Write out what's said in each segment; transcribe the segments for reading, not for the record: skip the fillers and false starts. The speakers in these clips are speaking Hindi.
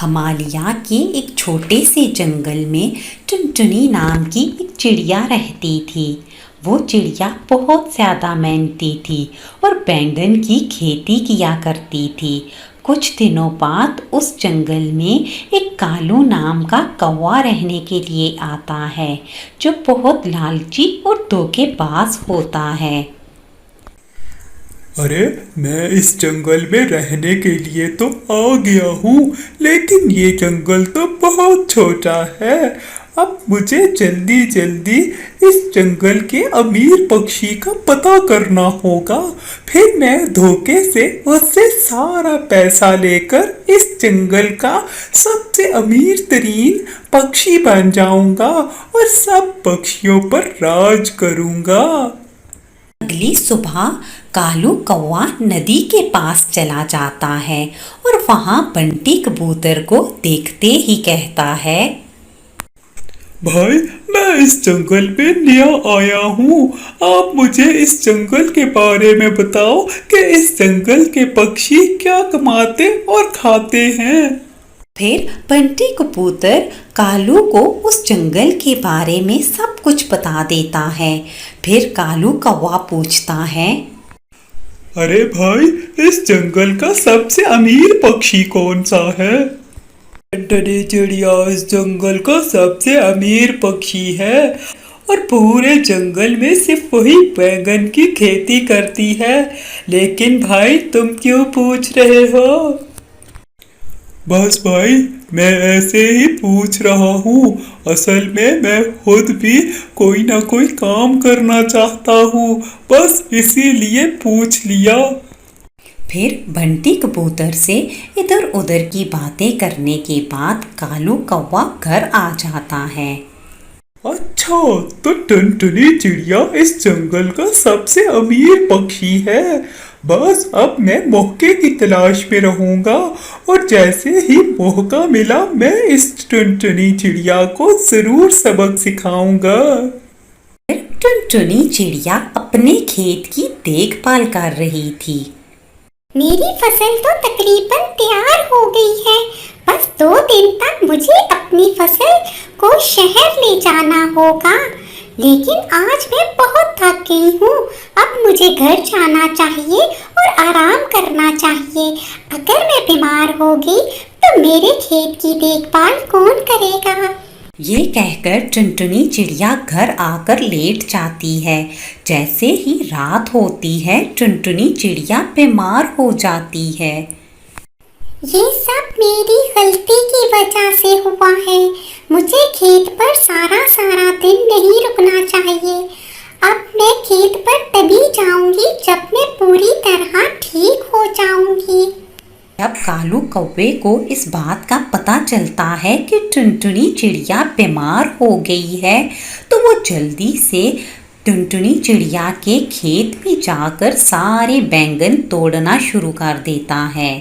हिमालय के एक छोटे से जंगल में टुनटुनी नाम की एक चिड़िया रहती थी। वो चिड़िया बहुत ज़्यादा मेहनती थी और बैंगन की खेती किया करती थी। कुछ दिनों बाद उस जंगल में एक कालू नाम का कौवा रहने के लिए आता है, जो बहुत लालची और धोखेबाज होता है। अरे, मैं इस जंगल में रहने के लिए तो आ गया हूँ, लेकिन ये जंगल तो बहुत छोटा है। अब मुझे जल्दी जल्दी इस जंगल के अमीर पक्षी का पता करना होगा। फिर मैं धोखे से उससे सारा पैसा लेकर इस जंगल का सबसे अमीर तरीन पक्षी बन जाऊंगा और सब पक्षियों पर राज करूंगा। अगली सुबह कालू कौवा नदी के पास चला जाता है और वहाँ बंटी कबूतर को देखते ही कहता है, भाई, मैं इस जंगल में नया आया हूँ। आप मुझे इस जंगल के बारे में बताओ कि इस जंगल के पक्षी क्या कमाते और खाते हैं। फिर बंटी कबूतर कालू को उस जंगल के बारे में सब कुछ बता देता है। फिर कालू कौवा पूछता है, अरे भाई, इस जंगल का सबसे अमीर पक्षी कौन सा है? टुनटुनी चिड़िया इस जंगल का सबसे अमीर पक्षी है और पूरे जंगल में सिर्फ वही बैंगन की खेती करती है। लेकिन भाई, तुम क्यों पूछ रहे हो? बस भाई, मैं ऐसे ही पूछ रहा हूँ। असल में मैं खुद भी कोई ना कोई काम करना चाहता हूँ, बस इसीलिए पूछ लिया। फिर बंटी कबूतर से इधर उधर की बातें करने के बाद कालू कौवा घर आ जाता है। अच्छा, तो टुनटुनी चिड़िया इस जंगल का सबसे अमीर पक्षी है। बस अब मैं मौके की तलाश में रहूंगा और जैसे ही मौका मिला मैं इस टुनटुनी चिड़िया को जरूर सबक सिखाऊंगा। टुनटुनी चिड़िया अपने खेत की देखभाल कर रही थी। मेरी फसल तो तकरीबन तैयार हो गई है। बस 2 दिन तक मुझे अपनी फसल को शहर ले जाना होगा। लेकिन आज मैं बहुत थक गई हूँ। अब मुझे घर जाना चाहिए और आराम करना चाहिए। अगर मैं बीमार हो गई तो मेरे खेत की देखभाल कौन करेगा? ये कहकर टुनटुनी चिड़िया घर आकर लेट जाती है। जैसे ही रात होती है, टुनटुनी चिड़िया बीमार हो जाती है। ये सब मेरी गलती की वजह से हुआ है। मुझे खेत पर सारा दिन नहीं रुकना चाहिए। अब मैं खेत पर तभी जाऊंगी जब मैं पूरी तरह ठीक हो जाऊंगी। जब कालू कौवे को इस बात का पता चलता है कि टुनटुनी चिड़िया बीमार हो गई है, तो वो जल्दी से टुनटुनी चिड़िया के खेत में जाकर सारे बैंगन तोड़ना शुरू कर देता है।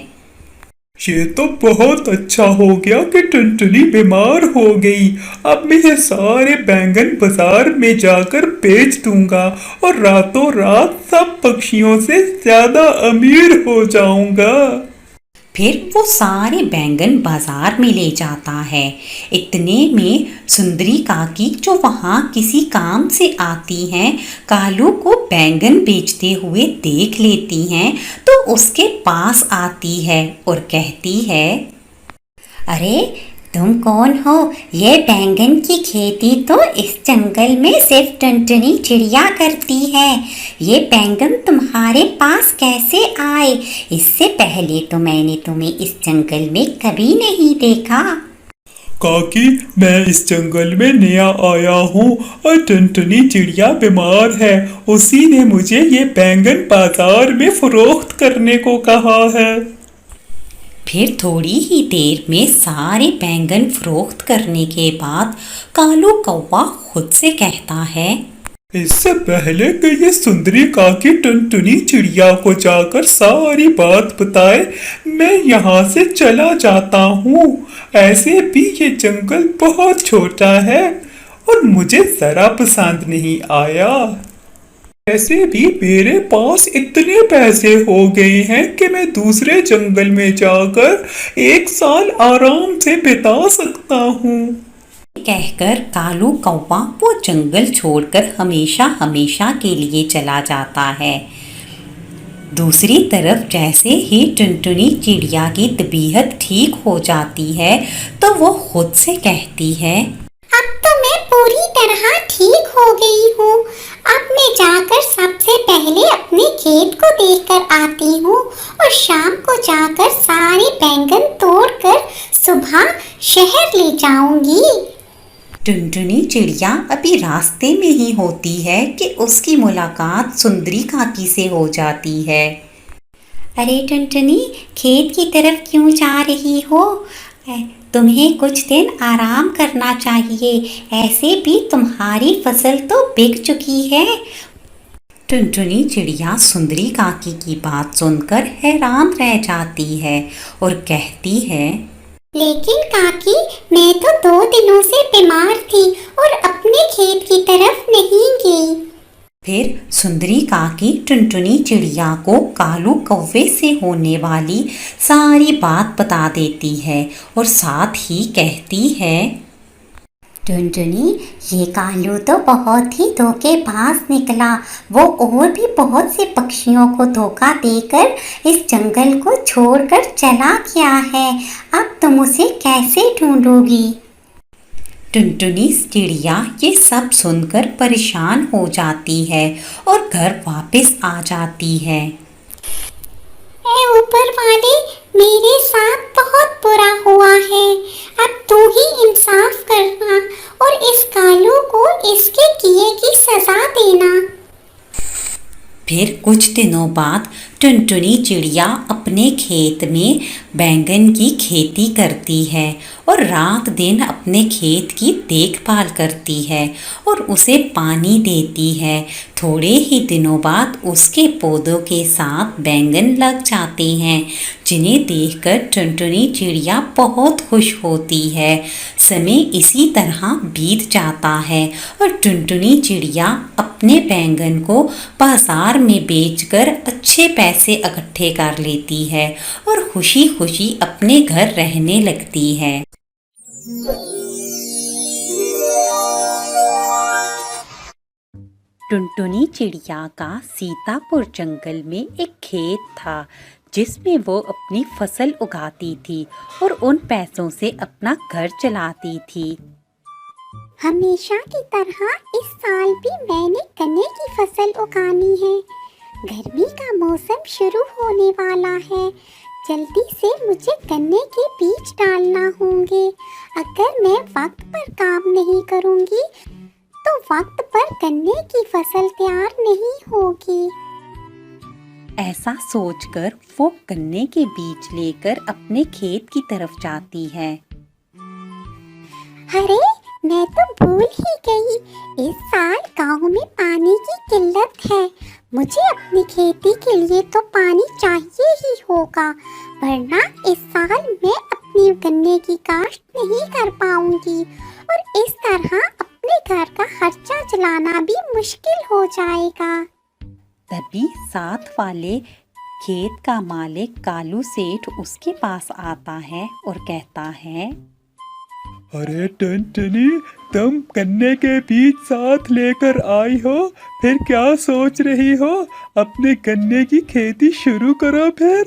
ये तो बहुत अच्छा हो गया कि टुनटुनी बीमार हो गई। अब मैं ये सारे बैंगन बाजार में जाकर बेच दूंगा और रातों रात सब पक्षियों से ज्यादा अमीर हो जाऊंगा। फिर वो सारे बैंगन बाजार में ले जाता है। इतने में सुंदरी काकी, जो वहाँ किसी काम से आती हैं, कालू को बैंगन बेचते हुए देख लेती हैं, तो उसके पास आती है और कहती है, अरे, तुम कौन हो? ये बैंगन की खेती तो इस जंगल में सिर्फ टुनटुनी चिड़िया करती है। ये बैंगन तुम्हारे पास कैसे आए? इससे पहले तो मैंने तुम्हें इस जंगल में कभी नहीं देखा। काकी, मैं इस जंगल में नया आया हूँ और टुनटुनी चिड़िया बीमार है। उसी ने मुझे ये बैंगन बाजार में फरोख्त करने को कहा है। फिर थोड़ी ही देर में सारे बैंगन फरोख्त करने के बाद कालू कौवा खुद से कहता है, इससे पहले कि ये सुंदरी काकी टुनटुनी चिड़िया को जाकर सारी बात बताए, मैं यहाँ से चला जाता हूँ। ऐसे भी ये जंगल बहुत छोटा है और मुझे जरा पसंद नहीं आया। ऐसे भी मेरे पास इतने पैसे हो गए हैं कि मैं दूसरे जंगल में जाकर 1 साल आराम से बिता सकता हूँ। कहकर कालू कौवा वो जंगल छोड़कर हमेशा हमेशा के लिए चला जाता है। दूसरी तरफ जैसे ही टुनटुनी चिड़िया की तबीयत ठीक हो जाती है तो वो खुद से कहती है, अब तो मैं पूरी तरह ठीक हो गई हूँ। अब मैं जाकर सबसे पहले अपने खेत को देखकर आती हूँ और शाम को जाकर सारे बैंगन तोड़कर सुबह शहर ले जाऊंगी। टुनटुनी चिड़िया अभी रास्ते में ही होती है कि उसकी मुलाकात सुंदरी काकी से हो जाती है। अरे टुनटुनी, खेत की तरफ क्यों जा रही हो? तुम्हें कुछ दिन आराम करना चाहिए, ऐसे भी तुम्हारी फसल तो बिक चुकी है। टुनटुनी चिड़िया सुंदरी काकी की बात सुनकर हैरान रह जाती है और कहती है, लेकिन काकी, मैं तो 2 दिनों से बीमार थी और अपने खेत की तरफ नहीं गई। फिर सुंदरी काकी टुनटुनी चिड़िया को कालू कौवे से होने वाली सारी बात बता देती है और साथ ही कहती है, टुनटुनी, ये कालू तो बहुत ही धोखेबाज निकला। वो और भी बहुत से पक्षियों को धोखा देकर इस जंगल को छोड़कर चला गया है। अब तुम उसे कैसे ढूंढोगी? टुनटुनी चिड़िया ये सब सुनकर परेशान हो जाती है और घर वापस आ जाती है। ऊपर वाले, मेरे साथ बहुत बुरा हुआ है। अब तू ही इंसाफ करना और इस कालू को इसके किए की सजा देना। फिर कुछ दिनों बाद टुनटुनी चिड़िया अपने खेत में बैंगन की खेती करती है और रात दिन अपने खेत की देखभाल करती है और उसे पानी देती है। थोड़े ही दिनों बाद उसके पौधों के साथ बैंगन लग जाते हैं, जिन्हें देखकर टुनटुनी चिड़िया बहुत खुश होती है। समय इसी तरह बीत जाता है और टुनटुनी चिड़िया अपने बैंगन को बाजार में बेचकर अच्छे पैसे इकट्ठे कर लेती है और खुशी खुशी अपने घर रहने लगती है। टुनटुनी चिड़िया का सीतापुर जंगल में एक खेत था जिसमें वो अपनी फसल उगाती थी और उन पैसों से अपना घर चलाती थी। हमेशा की तरह इस साल भी मैंने गन्ने की फसल उगानी है। गर्मी का मौसम शुरू होने वाला है। जल्दी से मुझे गन्ने के बीज डालना होंगे। अगर मैं वक्त पर काम नहीं करूंगी तो वक्त पर गन्ने की फसल तैयार नहीं होगी। ऐसा सोचकर वो गन्ने के बीज लेकर अपने खेत की तरफ जाती है। अरे, मैं तो भूल ही गई, इस साल गांव में पानी की किल्लत है। मुझे अपनी खेती के लिए तो पानी चाहिए ही होगा, वरना इस साल मैं अपनी गन्ने की काश्त नहीं कर पाऊंगी और इस तरह अपने घर का खर्चा चलाना भी मुश्किल हो जाएगा। तभी साथ वाले खेत का मालिक कालू सेठ उसके पास आता है और कहता है, अरे टुनटुनी, तुम गन्ने के बीज साथ लेकर आई हो, फिर क्या सोच रही हो? अपने गन्ने की खेती शुरू करो फिर।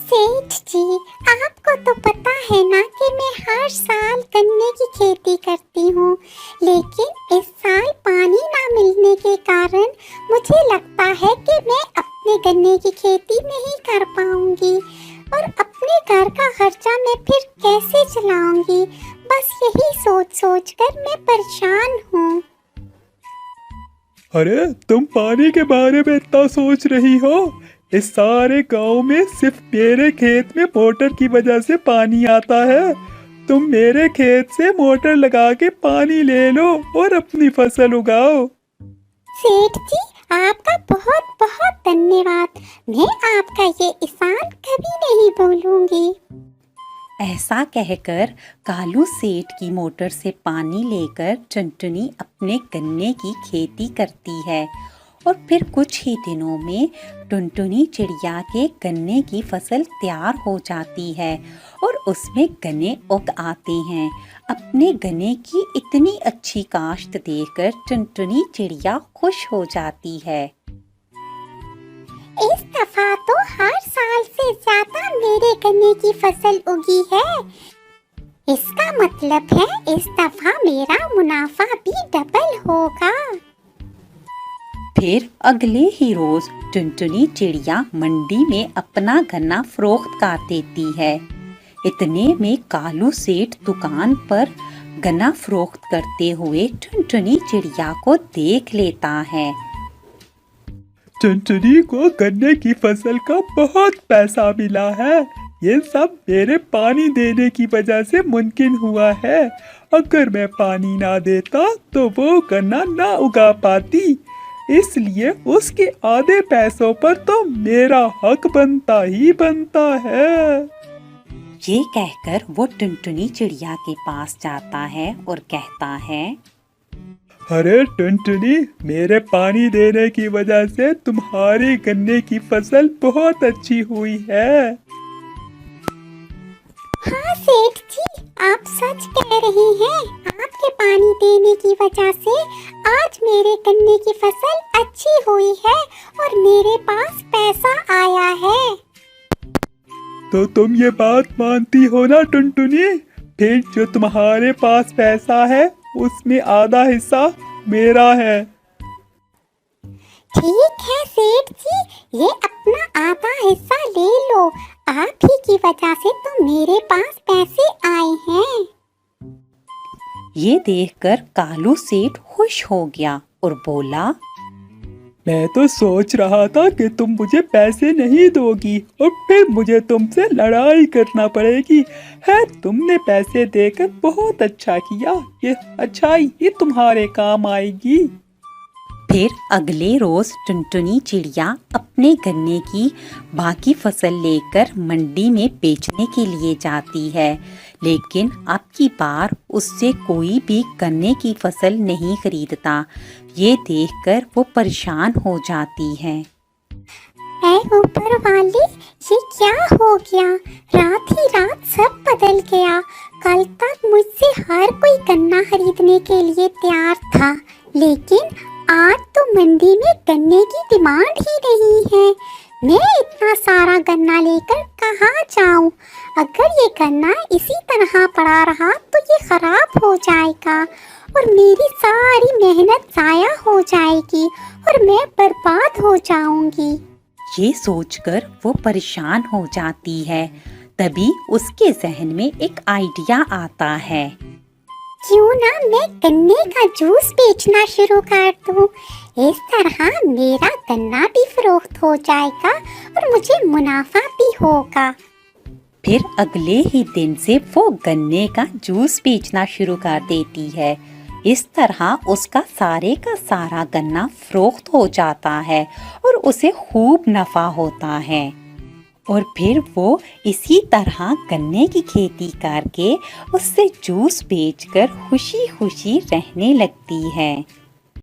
सेठ जी, आपको तो पता है ना कि मैं हर साल गन्ने की खेती करती हूँ, लेकिन इस साल पानी ना मिलने के कारण मुझे लगता है कि मैं अपने गन्ने की खेती नहीं कर पाऊंगी और अपने घर का खर्चा मैं फिर कैसे चलाऊंगी। बस यही सोच कर मैं परेशान हूँ। अरे, तुम पानी के बारे में इतना सोच रही हो? इस सारे गांव में सिर्फ मेरे खेत में मोटर की वजह से पानी आता है। तुम मेरे खेत से मोटर लगा के पानी ले लो और अपनी फसल उगाओ। सेठ जी, आपका बहुत बहुत धन्यवाद। मैं आपका ये एहसान कभी नहीं भूलूंगी। ऐसा कहकर कालू सेठ की मोटर से पानी लेकर टुनटुनी अपने गन्ने की खेती करती है और फिर कुछ ही दिनों में टुनटुनी चिड़िया के गन्ने की फसल तैयार हो जाती है और उसमें गन्ने उग आते हैं। अपने गन्ने की इतनी अच्छी काश्त देखकर टुनटुनी चिड़िया खुश हो जाती है। इस दफा तो हर साल से ज्यादा मेरे गन्ने की फसल उगी है। इसका मतलब है इस दफा मेरा मुनाफा भी डबल होगा। फिर अगले ही रोज टुनटुनी चिड़िया मंडी में अपना गन्ना फरोख्त कर देती है। इतने में कालू सेठ दुकान पर गन्ना फरोख्त करते हुए टुनटुनी चिड़िया को देख लेता है। टुनटुनी को गन्ने की फसल का बहुत पैसा मिला है। ये सब मेरे पानी देने की वजह से मुमकिन हुआ है। अगर मैं पानी ना देता तो वो गन्ना ना उगा पाती, इसलिए उसके आधे पैसों पर तो मेरा हक बनता ही बनता है। ये कहकर वो टुनटुनी चिड़िया के पास जाता है और कहता है, अरे टुनटुनी, मेरे पानी देने की वजह से तुम्हारी गन्ने की फसल बहुत अच्छी हुई है। हाँ सेठ जी, आप सच कह रहे हैं। आपके पानी देने की वजह से आज मेरे गन्ने की फसल अच्छी हुई है और मेरे पास पैसा आया है। तो तुम ये बात मानती हो ना टुनटुनी? फिर जो तुम्हारे पास पैसा है उसमें आधा हिस्सा मेरा है। ठीक है सेठ जी, ये अपना आधा हिस्सा ले लो। आप ही की वजह से तो मेरे पास पैसे आए हैं। ये देखकर कालू सेठ खुश हो गया और बोला, मैं तो सोच रहा था कि तुम मुझे पैसे नहीं दोगी और फिर मुझे तुमसे लड़ाई करना पड़ेगी। है, तुमने पैसे देकर बहुत अच्छा किया। ये अच्छाई ये तुम्हारे काम आएगी। फिर अगले रोज टुनटुनी चिड़िया अपने गन्ने की बाकी फसल लेकर मंडी में बेचने के लिए जाती है, लेकिन अब की बार उससे कोई भी गन्ने की फसल नहीं खरीदता। ये देखकर वो परेशान हो जाती है। ऐ ऊपर वाले, ये क्या हो गया? रात ही रात सब बदल गया। कल तक मुझसे हर कोई गन्ना खरीदने के लिए तैयार था, लेकिन आज तो मंडी में गन्ने की डिमांड ही नहीं है। मैं इतना सारा गन्ना लेकर कहाँ जाऊँ? अगर ये गन्ना इसी तरह पड़ा रहा तो ये खराब हो जाएगा और मेरी सारी मेहनत जाया हो जाएगी और मैं बर्बाद हो जाऊंगी। ये सोचकर वो परेशान हो जाती है। तभी उसके जहन में एक आइडिया आता है। क्यों ना मैं गन्ने का जूस बेचना शुरू कर दूं? इस तरह मेरा गन्ना भी फरोख्त हो जाएगा और मुझे मुनाफा भी होगा। फिर अगले ही दिन से वो गन्ने का जूस बेचना शुरू कर देती है। इस तरह उसका सारे का सारा गन्ना फरोख्त हो जाता है और उसे खूब नफा होता है। और फिर वो इसी तरह गन्ने की खेती करके उससे जूस बेचकर खुशी खुशी रहने लगती है।